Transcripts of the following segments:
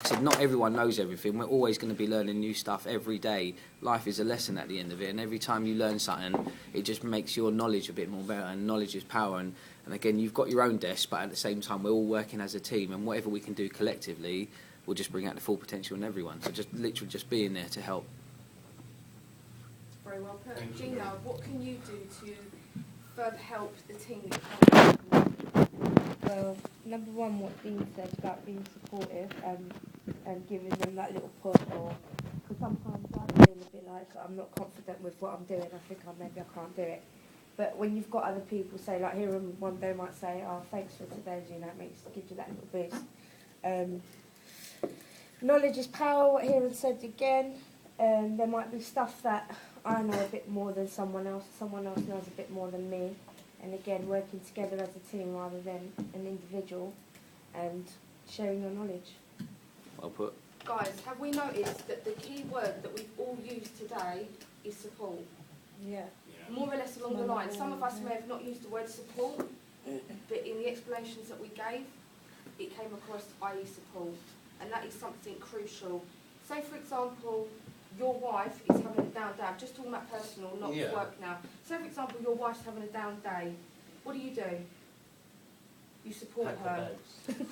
said, not everyone knows everything. We're always going to be learning new stuff every day. Life is a lesson at the end of it, and every time you learn something, it just makes your knowledge a bit more better, and knowledge is power. And again, you've got your own desk, but at the same time, we're all working as a team, and whatever we can do collectively will just bring out the full potential in everyone. So just literally just being there to help. Very well put. Thank you. Gina, what can you do to further help the team? Well, number one, what Dean said about being supportive and giving them that little push, or because sometimes I feel a bit like I'm not confident with what I'm doing. I think maybe I can't do it. But when you've got other people say, like here on one day might say, "Oh, thanks for today, Gina," it gives you that little boost. Knowledge is power. What Kieran said again. There might be stuff that I know a bit more than someone else. Someone else knows a bit more than me. And again, working together as a team rather than an individual, and sharing your knowledge. Well put. Guys, have we noticed that the key word that we've all used today is support? Yeah. More or less along the line. Some of us may have not used the word support, but in the explanations that we gave, it came across, i.e. support. And that is something crucial. Say, for example, your wife is having a down day. I'm just talking about personal, not work now. Say, for example, your wife's having a down day. What do? You support her.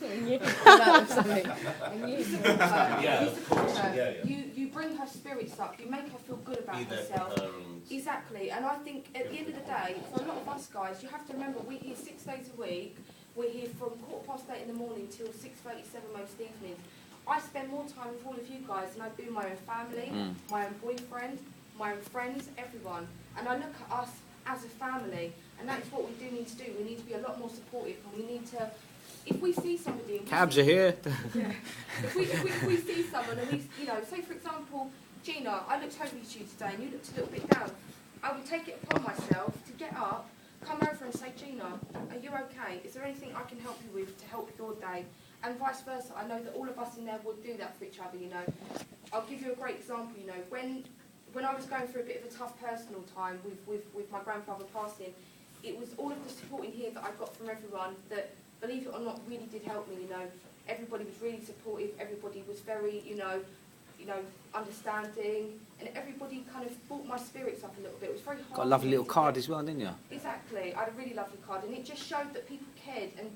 And you support her. You support her. You bring her spirits up. You make her feel good about herself. Exactly. And I think at the end of the day, for a lot of us guys, you have to remember we're here 6 days a week. We're here from 8:15 in the morning till 6:37 most evenings. I spend more time with all of you guys than I do my own family, my own boyfriend, my own friends, everyone. And I look at us as a family, and that's what we do need to do. We need to be a lot more supportive, and we need to, if we see somebody... Cabs are here. Yeah. If we see someone and we, say for example, Gina, I looked over at you today and you looked a little bit down. I would take it upon myself to get up, come over and say, Gina, are you okay? Is there anything I can help you with to help your day? And vice versa. I know that all of us in there would do that for each other, I'll give you a great example, when I was going through a bit of a tough personal time with my grandfather passing, it was all of the support in here that I got from everyone that, believe it or not, really did help me, Everybody was really supportive, everybody was very, understanding, and everybody kind of brought my spirits up a little bit. It was very hard. Got a lovely little card as well, didn't you? Exactly. I had a really lovely card, and it just showed that people cared, and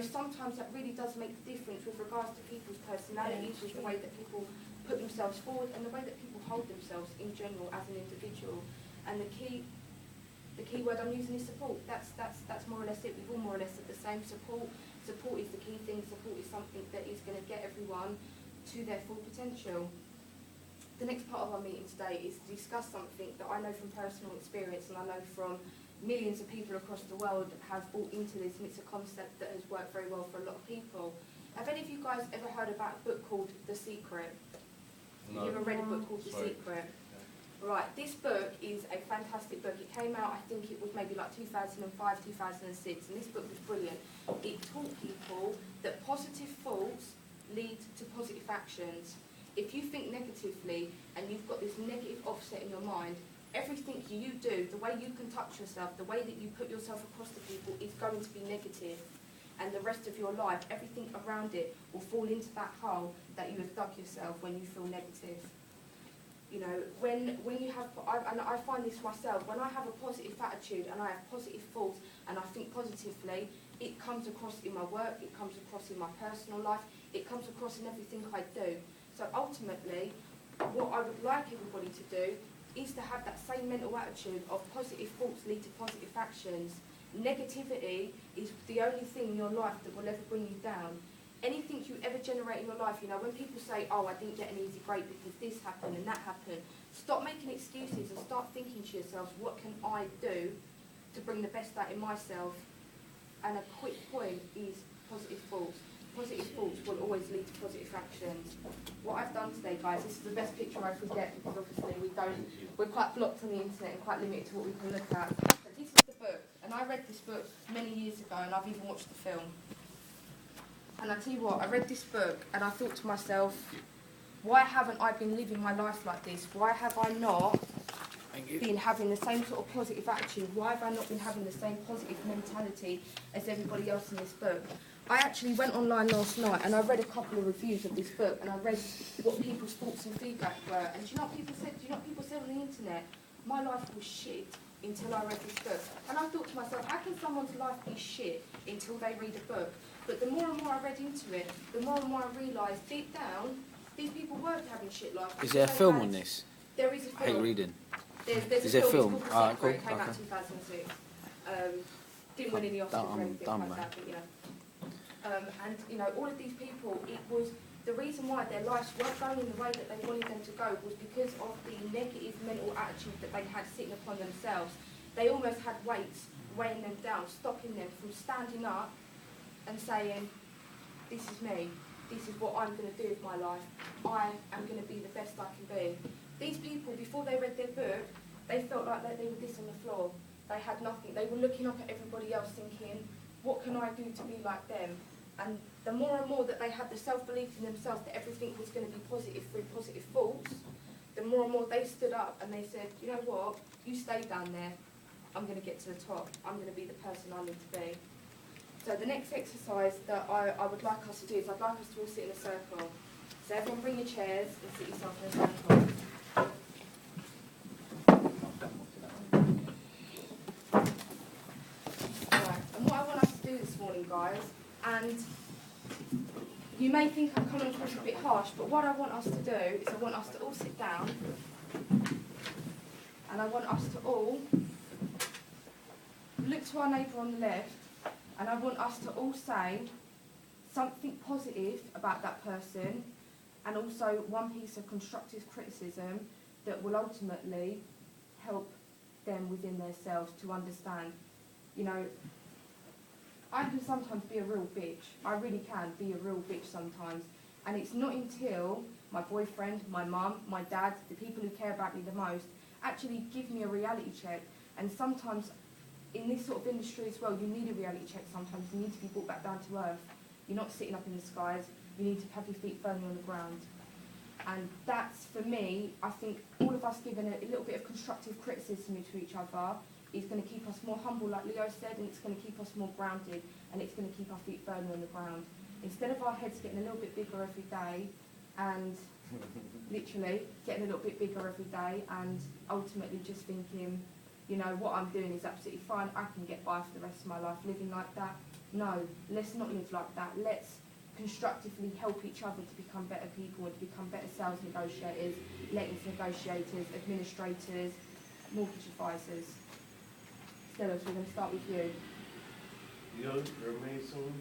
sometimes that really does make the difference with regards to people's personalities, with the way that people put themselves forward, and the way that people hold themselves in general as an individual. And the key word I'm using is support. That's more or less it. We've all more or less said the same. Support is the key thing. Support is something that is going to get everyone to their full potential. The next part of our meeting today is to discuss something that I know from personal experience, and I know from millions of people across the world have bought into this, and it's a concept that has worked very well for a lot of people. Have any of you guys ever heard about a book called The Secret? No. Have you ever read a book called The Secret? Right, this book is a fantastic book. It came out, I think it was maybe like 2005, 2006, and this book was brilliant. It taught people that positive thoughts lead to positive actions. If you think negatively and you've got this negative offset in your mind, everything you do, the way you conduct yourself, the way that you put yourself across to people is going to be negative. And the rest of your life, everything around it will fall into that hole that you have dug yourself when you feel negative. When you have, and I find this myself, when I have a positive attitude and I have positive thoughts and I think positively, it comes across in my work, it comes across in my personal life, it comes across in everything I do. So ultimately, what I would like everybody to do is to have that same mental attitude of positive thoughts lead to positive actions. Negativity is the only thing in your life that will ever bring you down. Anything you ever generate in your life, when people say, oh, I didn't get an easy break because this happened and that happened, stop making excuses and start thinking to yourselves, what can I do to bring the best out in myself? And a quick point is positive thoughts. Positive thoughts will always lead to positive actions. What I've done today, guys, this is the best picture I could get because obviously we're quite blocked on the internet and quite limited to what we can look at. But this is the book, and I read this book many years ago, and I've even watched the film. And I tell you what, I read this book and I thought to myself, why haven't I been living my life like this? Why have I not been having the same sort of positive attitude? Why have I not been having the same positive mentality as everybody else in this book? I actually went online last night and I read a couple of reviews of this book, and I read what people's thoughts and feedback were. And do you know what people said? Do you know what people said on the internet? My life was shit until I read this book. And I thought to myself, how can someone's life be shit until they read a book? But the more and more I read into it, the more and more I realised deep down, these people weren't having shit life. Is there a film on this? There is a film. I hate reading. There's Is there a film? It's called The Alright, Secret. cool. It came out Okay. in 2006. Didn't win any Oscars or anything done, like man. that, but you know. And you know, all of these people, it was the reason why their lives weren't going in the way that they wanted them to go was because of the negative mental attitude that they had sitting upon themselves. They almost had weights weighing them down, stopping them from standing up and saying, this is me, this is what I'm going to do with my life, I am going to be the best I can be. These people, before they read their book, they felt like they were this on the floor. They had nothing. They were looking up at everybody else thinking, what can I do to be like them? And the more and more that they had the self-belief in themselves that everything was going to be positive through positive thoughts, the more and more they stood up and they said, you know what, you stay down there, I'm going to get to the top, I'm going to be the person I need to be. So the next exercise that I would like us to do is I'd like us to all sit in a circle. So everyone bring your chairs and sit yourself in a circle. Right, and what I want us to do this morning, guys, and you may think I'm coming across a bit harsh, but what I want us to do is I want us to all sit down, and I want us to all look to our neighbour on the left, and I want us to all say something positive about that person, and also one piece of constructive criticism that will ultimately help them within themselves to understand. You know, I can sometimes be a real bitch. I really can be a real bitch sometimes. And it's not until my boyfriend, my mum, my dad, the people who care about me the most, actually give me a reality check. And sometimes in this sort of industry as well, you need a reality check sometimes. You need to be brought back down to earth. You're not sitting up in the skies. You need to have your feet firmly on the ground. And that's, for me, I think all of us giving a little bit of constructive criticism to each other is going to keep us more humble, like Leo said, and it's going to keep us more grounded, and it's going to keep our feet firmly on the ground. Instead of our heads getting a little bit bigger every day, and literally getting a little bit bigger every day, and ultimately just thinking, you know, what I'm doing is absolutely fine, I can get by for the rest of my life living like that. No, let's not live like that. Let's constructively help each other to become better people and to become better sales negotiators, lettings negotiators, administrators, mortgage advisors. Stella, so we're going to start with you. Young, remain soon.